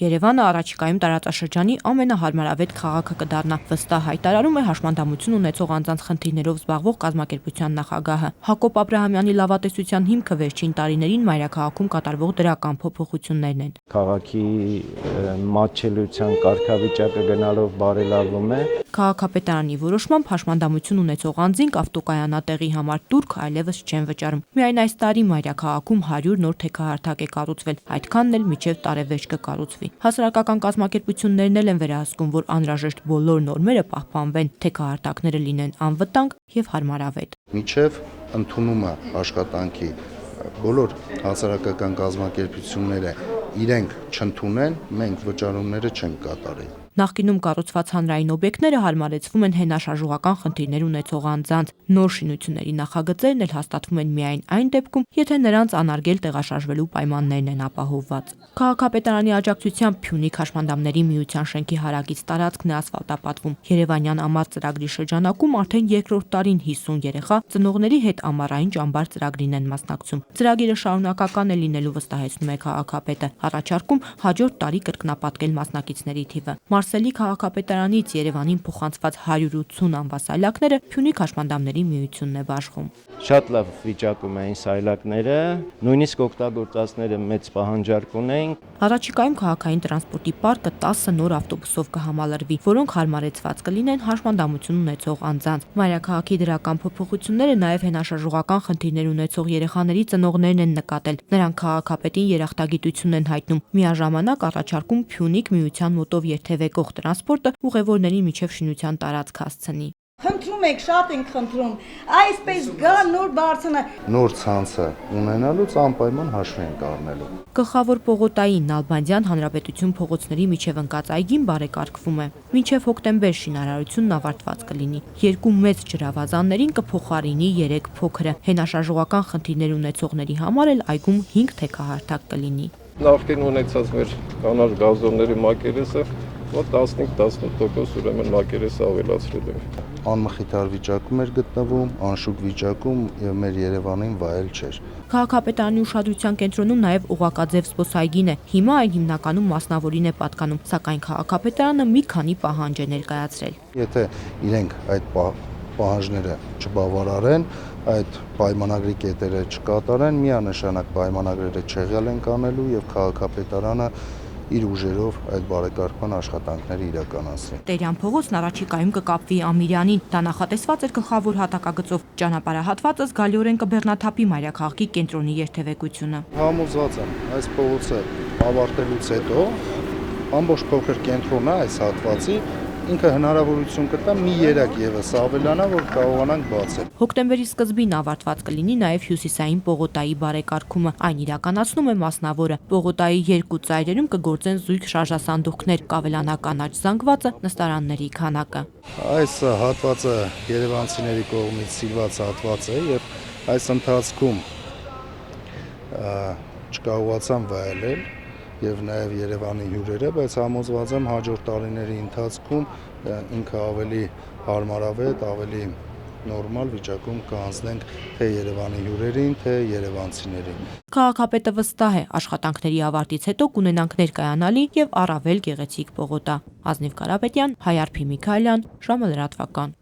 Երևանը առաջիկայում տարածաշրջանի ամենահարմարավետ քաղաքը կդառնա, վստահ հայտարարում է հաշմանդամություն ունեցող անձանց խնդիրներով զբաղվող կազմակերպության նախագահը։ Հակոբ Աբրահամյանի լավատեսության հիմքը վերջին տարիներին մայրաքաղաքում կատարվող դրական փոփոխություններն են։ Քաղաքի մատչելիության կարգավիճակը գնալով բարելավում է։ Քաղաքապետարանի որոշմամբ հաշմանդամություն ունեցող անձինք ավտոկայանատեղի համար տուրք այլևս չեն վճարում։ Միայն այս տարի մայրաքաղաքում 100 նոր թեքահարթակ է կառուցվել, այդքանն էլ մինչև տարեվերջ կկառուցվի։ Հասարակական կազմակերպություններն էլ են վերահսկում, որ անհրաժեշտ բոլոր նորմերը պահպանվեն, թեքահարթակները լինեն անվտանգ եւ հարմարավետ։ Մինչև ընդունումը աշխատանքի բոլոր հասարակական կազմակերպությունները իրենք չընդունեն, մենք վճարումները չենք կատարի։ Նախկինում կառուցված հանրային օբյեկտները հարմարեցվում են հենաշարժողական խնդիրներ ունեցող անձանց։ Նոր շինությունների նախագծերն էլ հաստատվում են միայն այն դեպքում, եթե նրանց անարգել տեղաշարժվելու պայմաններն են ապահովված։ Քաղաքապետարանի աջակցությամբ Փյունիկ հաշմանդամների միության շենքի հարակից տարածքն է ասֆալտապատվում։ Երևանյան ամառ ծրագրի շրջանակում արդեն երկրորդ տարին 50 երեխա ծնողների հետ ամառային ճամբար ծրագրին են մասնակցում։ Ծրագիրը շարունակական է լինելու, վստահեցնում է քաղաքապետը, առաջարկում հաջորդ տարի կրկնապատկել մասնակիցների թիվը։ Մարսելի քաղաքապետարանից Երևանին փոխանցված 180 անվասայլակները Փյունիկ հաշմանդամների միությունն է բաշխում։ Շատ լավ վիճակում էին սայլակները, նույնիսկ օգտագործածները մեծ պահանջարկ ունեին։ Առաջիկայում քաղաքային տրանսպորտի պարկը 10 նոր ավտոբուսով կհամալրվի, որոնք հարմարեցված կլինեն հաշմանդամություն ունեցող անձանց։ Մայրաքաղաքի դրական փոփոխությունները նաև հենաշարժողական խնդիրներ ունեցող երեխաների ծնողներն են նկատել։ Նրանք քաղաքապետին երախտագիտություն են հայտնում, միաժամանակ առաջարկում Փյունիկ միության մոտով երթևեկող տրանսպորտը ուղևորներին միջև շինության տարածք հասցնի։ Խնդրում եք, շատ ենք խնդրում, այսպես գա նոր բարձրը։ Նոր ցանցը ունենալուց անպայման հաշվի ենք առնելու։ Գլխավոր Պողոտայի Նալբանդյան Հանրապետություն փողոցների միջև ընկած այգին բարեկարգվում է։ Մինչև հոկտեմբեր շինարարությունն ավարտված կլինի։ Երկու մեծ ջրավազաններին կփոխարինի 3 փոքրը։ Հենաշարժողական խնդիրներ ունեցողների համար էլ այգում 5 թեքահարթակ կլինի։ Նախկին ունեցած մեր կանաչ գազոնների մակերեսը 15-18% ուրեմն մակերեսը ավելացրել ենք։ Անմխիթար վիճակում էր գտնվում, անշուք վիճակում եւ մեր Երևանին վայել չէր։ Քաղաքապետարանի ուշադրության կենտրոնում նաև Օղակաձև զբոսայգին է։ Հիմա այն հիմնականում մասնավորին է պատկանում, սակայն քաղաքապետարանը մի քանի պահանջ է ներկայացրել։ Եթե իրենք այդ պահանջները չբավարարեն, այդ պայմանագրի կետերը չկատարեն, միանշանակ պայմանագրերը չեղյալ են կանելու եւ քաղաքապետարանը իր ուժերով այդ բարեկարգման աշխատանքները իրականացրի։ Տերյան փողոցն առաջիկայում կկապվի Ամիրյանին։ Դա նախատեսված էր գլխավոր հատակագծով։ Ճանապարհահատվածը զգալիորեն կբեռնաթափի մայրաքաղաքի կենտրոնի երթևեկությունը։ Համոզված եմ, այս փողոցը ավարտելուց հետո ամբողջ փոքր կենտրոնը այս հատվածի ինքը հնարավորություն կտա մի երակ եւս ավելանա, որ կարողանանք բացել։ Հոկտեմբերի սկզբին ավարտված կլինի նաև հյուսիսային Պողոտայի բարեկարգումը։ Այն իրականացնում է մասնավորը։ Պողոտայի 2 ծայրերում կգործեն զույգ շարժասանդուղքներ, կավելանա կանաչ զանգվածը, նստարանների քանակը։ Այս հատվածը երևանցիների կողմից սիրված հատված է եւ այս ընթացքում չկարողացան վայելել եւ նաեւ Երևանի հյուրերը, բայց համոզված եմ հաջորդ տարիների ընթացքում ինքը ավելի հարմարավետ, ավելի նորմալ վիճակում կանցնենք թե Երևանի հյուրերին, թե երևանցիներին։ Քաղաքապետը վստահ է, աշխատանքների ավարտից հետո կունենանք ներկայանալի եւ առավել գեղեցիկ Պողոտա։ Ազնիվ Կարապետյան, Հայարփի Միքայելյան, ժամը լրատվական։